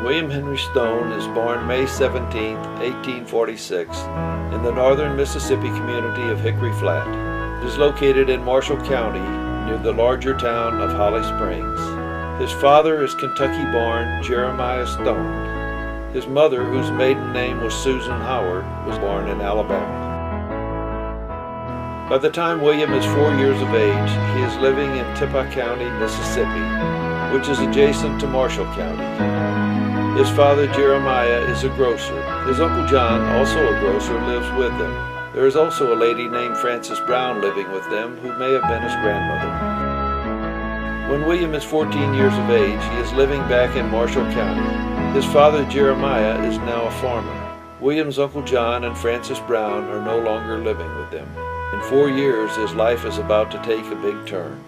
William Henry Stone is born May 17, 1846, in the northern Mississippi community of Hickory Flat. It is located in Marshall County, near the larger town of Holly Springs. His father is Kentucky-born Jeremiah Stone. His mother, whose maiden name was Susan Howard, was born in Alabama. By the time William is 4 years of age, he is living in Tippah County, Mississippi, which is adjacent to Marshall County. His father, Jeremiah, is a grocer. His Uncle John, also a grocer, lives with them. There is also a lady named Frances Brown living with them, who may have been his grandmother. When William is 14 years of age, he is living back in Marshall County. His father, Jeremiah, is now a farmer. William's Uncle John and Frances Brown are no longer living with them. In 4 years, his life is about to take a big turn.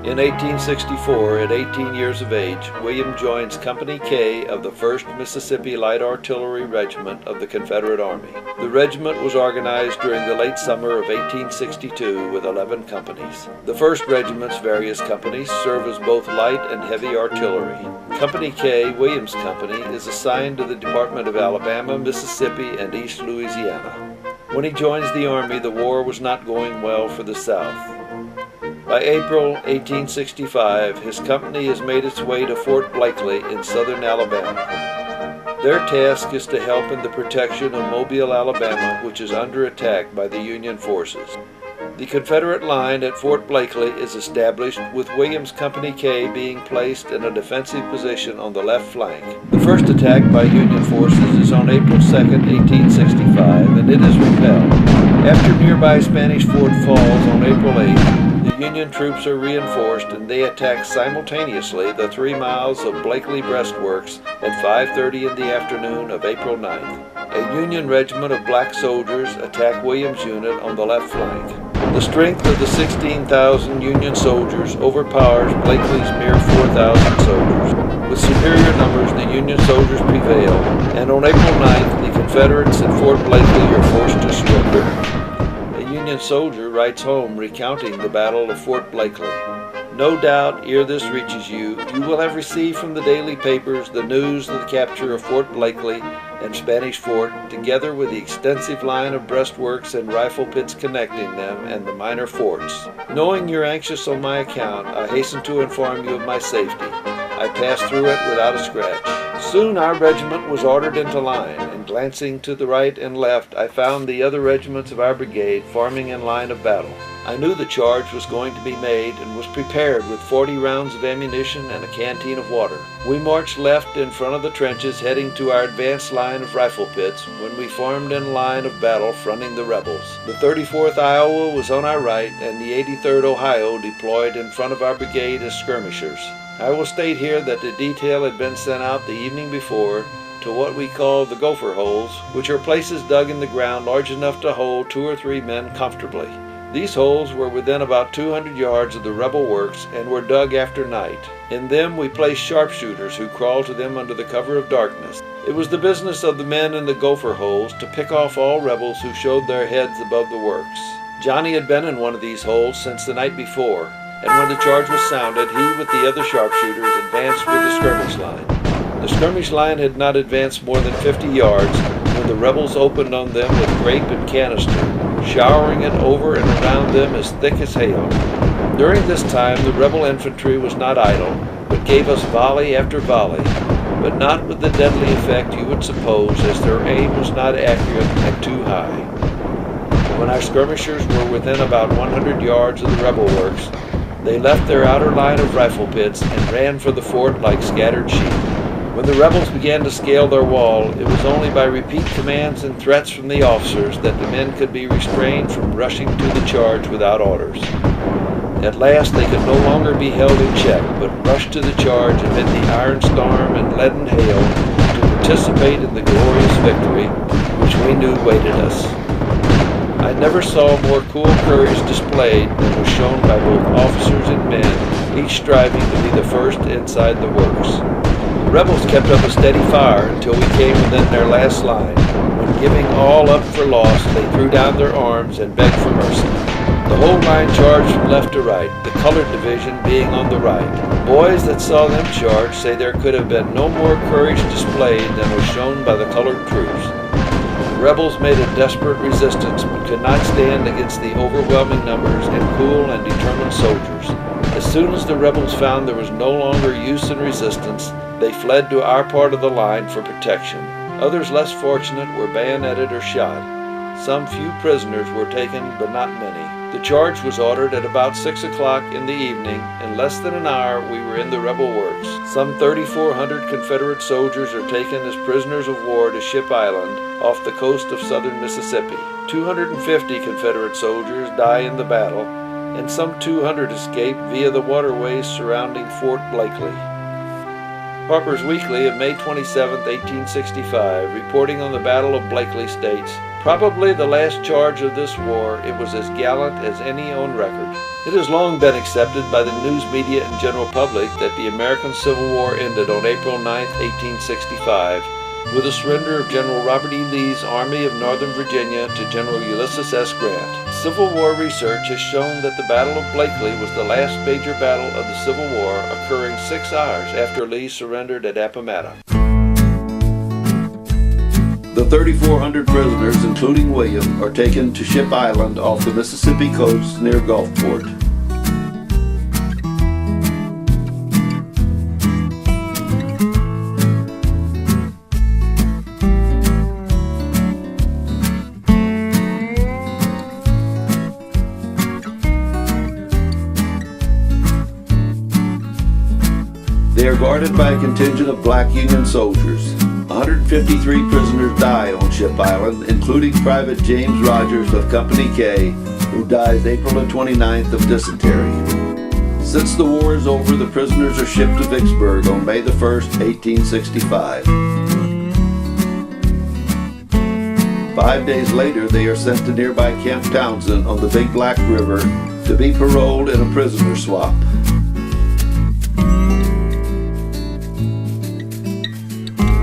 In 1864, at 18 years of age, William joins Company K of the 1st Mississippi Light Artillery Regiment of the Confederate Army. The regiment was organized during the late summer of 1862 with 11 companies. The 1st Regiment's various companies serve as both light and heavy artillery. Company K, William's company, is assigned to the Department of Alabama, Mississippi, and East Louisiana. When he joins the Army, the war was not going well for the South. By April 1865, his company has made its way to Fort Blakely in southern Alabama. Their task is to help in the protection of Mobile, Alabama, which is under attack by the Union forces. The Confederate line at Fort Blakely is established, with William's Company K being placed in a defensive position on the left flank. The first attack by Union forces is on April 2, 1865, and it is repelled. After nearby Spanish Fort falls on April 8, the Union troops are reinforced, and they attack simultaneously the 3 miles of Blakely breastworks at 5:30 in the afternoon of April 9th. A Union regiment of black soldiers attack William's unit on the left flank. The strength of the 16,000 Union soldiers overpowers Blakely's mere 4,000 soldiers. With superior numbers, the Union soldiers prevail, and on April 9th, the Confederates at Fort Blakely are forced to surrender. A Union soldier writes home recounting the Battle of Fort Blakely. No doubt, ere this reaches you, you will have received from the daily papers the news of the capture of Fort Blakely and Spanish Fort, together with the extensive line of breastworks and rifle pits connecting them and the minor forts. Knowing you're anxious on my account, I hasten to inform you of my safety. I passed through it without a scratch. Soon our regiment was ordered into line, and glancing to the right and left, I found the other regiments of our brigade forming in line of battle. I knew the charge was going to be made and was prepared with 40 rounds of ammunition and a canteen of water. We marched left in front of the trenches, heading to our advanced line of rifle pits, when we formed in line of battle fronting the rebels. The 34th Iowa was on our right, and the 83rd Ohio deployed in front of our brigade as skirmishers. I will state here that the detail had been sent out the evening before to what we call the gopher holes, which are places dug in the ground large enough to hold 2 or 3 men comfortably. These holes were within about 200 yards of the rebel works and were dug after night. In them we placed sharpshooters who crawled to them under the cover of darkness. It was the business of the men in the gopher holes to pick off all rebels who showed their heads above the works. Johnny had been in one of these holes since the night before, and when the charge was sounded, he with the other sharpshooters advanced with the skirmish line. The skirmish line had not advanced more than 50 yards when the rebels opened on them with grape and canister, showering it over and around them as thick as hail. During this time, the rebel infantry was not idle, but gave us volley after volley, but not with the deadly effect you would suppose, as their aim was not accurate and too high. When our skirmishers were within about 100 yards of the rebel works, they left their outer line of rifle pits and ran for the fort like scattered sheep. When the rebels began to scale their wall, it was only by repeat commands and threats from the officers that the men could be restrained from rushing to the charge without orders. At last they could no longer be held in check, but rushed to the charge amid the iron storm and leaden hail to participate in the glorious victory which we knew waited us. I never saw more cool courage displayed than was shown by both officers and men, each striving to be the first inside the works. The rebels kept up a steady fire until we came within their last line, when, giving all up for lost, they threw down their arms and begged for mercy. The whole line charged from left to right, the colored division being on the right. Boys that saw them charge say there could have been no more courage displayed than was shown by the colored troops. The rebels made a desperate resistance, but could not stand against the overwhelming numbers and cool and determined soldiers. As soon as the rebels found there was no longer use in resistance, they fled to our part of the line for protection. Others less fortunate were bayoneted or shot. Some few prisoners were taken, but not many. The charge was ordered at about 6 o'clock in the evening. In less than an hour, we were in the rebel works. Some 3,400 Confederate soldiers are taken as prisoners of war to Ship Island, off the coast of southern Mississippi. 250 Confederate soldiers die in the battle, and some 200 escape via the waterways surrounding Fort Blakely. Harper's Weekly of May 27, 1865, reporting on the Battle of Blakely, states, "Probably the last charge of this war, it was as gallant as any on record." It has long been accepted by the news media and general public that the American Civil War ended on April 9, 1865, with the surrender of General Robert E. Lee's Army of Northern Virginia to General Ulysses S. Grant. Civil War research has shown that the Battle of Blakely was the last major battle of the Civil War, occurring 6 hours after Lee surrendered at Appomattox. The 3,400 prisoners, including William, are taken to Ship Island off the Mississippi coast near Gulfport. They are guarded by a contingent of black Union soldiers. 153 prisoners die on Ship Island, including Private James Rogers of Company K, who dies April the 29th of dysentery. Since the war is over, the prisoners are shipped to Vicksburg on May the 1st, 1865. 5 days later, they are sent to nearby Camp Townsend on the Big Black River to be paroled in a prisoner swap.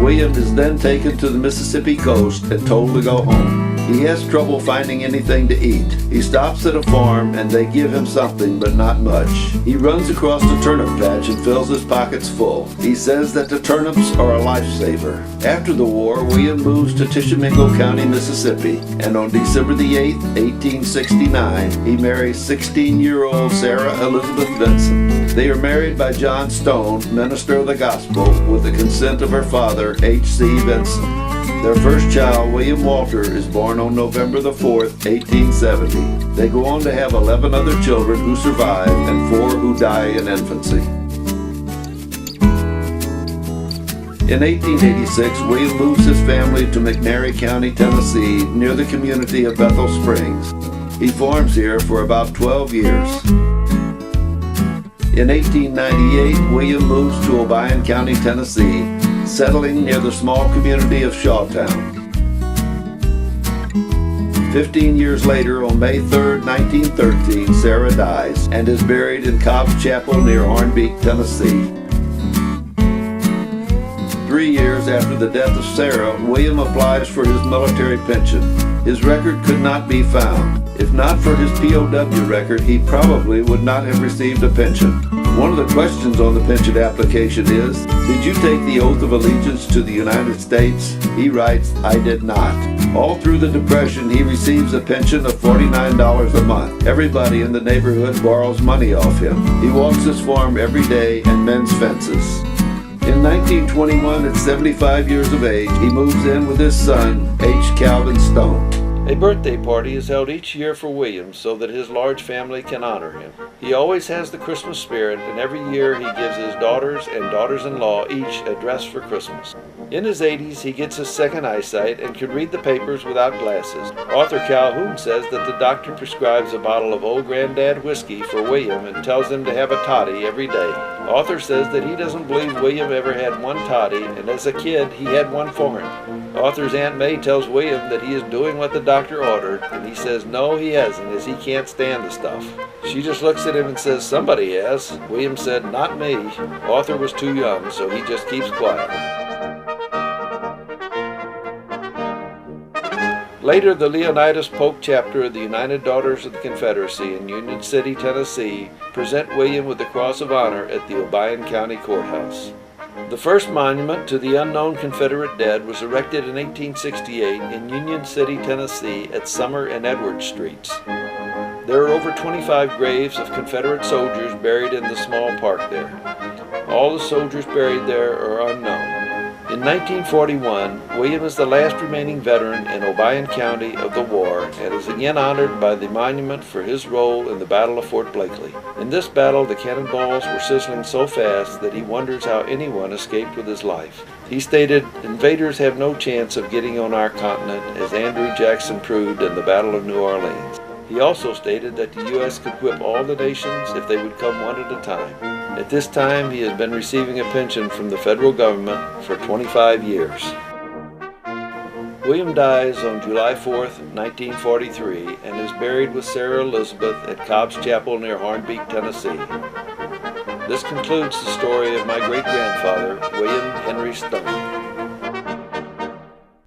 William is then taken to the Mississippi coast and told to go home. He has trouble finding anything to eat. He stops at a farm and they give him something, but not much. He runs across a turnip patch and fills his pockets full. He says that the turnips are a lifesaver. After the war, William moves to Tishomingo County, Mississippi, and on December the 8th, 1869, he marries 16-year-old Sarah Elizabeth Benson. They are married by John Stone, minister of the gospel, with the consent of her father, H.C. Benson. Their first child, William Walter, is born on November the 4th, 1870. They go on to have 11 other children who survive and 4 who die in infancy. In 1886, William moves his family to McNairy County, Tennessee, near the community of Bethel Springs. He farms here for about 12 years. In 1898, William moves to Obion County, Tennessee, settling near the small community of Shawtown. 15 years later, on May 3, 1913, Sarah dies and is buried in Cobb's Chapel near Hornbeak, Tennessee. 3 years after the death of Sarah, William applies for his military pension. His record could not be found. If not for his POW record, he probably would not have received a pension. One of the questions on the pension application is, did you take the oath of allegiance to the United States? He writes, I did not. All through the Depression, he receives a pension of $49 a month. Everybody in the neighborhood borrows money off him. He walks his farm every day and mends fences. In 1921, at 75 years of age, he moves in with his son, H. Calvin Stone. A birthday party is held each year for William so that his large family can honor him. He always has the Christmas spirit, and every year he gives his daughters and daughters-in-law each a dress for Christmas. In his 80s, he gets his second eyesight and can read the papers without glasses. Arthur Calhoun says that the doctor prescribes a bottle of Old Granddad whiskey for William and tells him to have a toddy every day. Arthur says that he doesn't believe William ever had one toddy, and as a kid, he had one for him. Arthur's Aunt May tells William that he is doing what the doctor ordered, and he says no, he hasn't, as he can't stand the stuff. She just looks at him and says, somebody has. William said, not me. Arthur was too young, so he just keeps quiet. Later, the Leonidas Polk chapter of the United Daughters of the Confederacy in Union City, Tennessee, present William with the Cross of Honor at the Obion County Courthouse. The first monument to the unknown Confederate dead was erected in 1868 in Union City, Tennessee at Summer and Edwards Streets. There are over 25 graves of Confederate soldiers buried in the small park there. All the soldiers buried there are unknown. In 1941, William is the last remaining veteran in Obion County of the war and is again honored by the monument for his role in the Battle of Fort Blakely. In this battle, the cannonballs were sizzling so fast that he wonders how anyone escaped with his life. He stated, "Invaders have no chance of getting on our continent, as Andrew Jackson proved in the Battle of New Orleans." He also stated that the U.S. could whip all the nations if they would come one at a time. At this time, he has been receiving a pension from the federal government for 25 years. William dies on July 4th, 1943, and is buried with Sarah Elizabeth at Cobb's Chapel near Hornbeak, Tennessee. This concludes the story of my great-grandfather, William Henry Stone.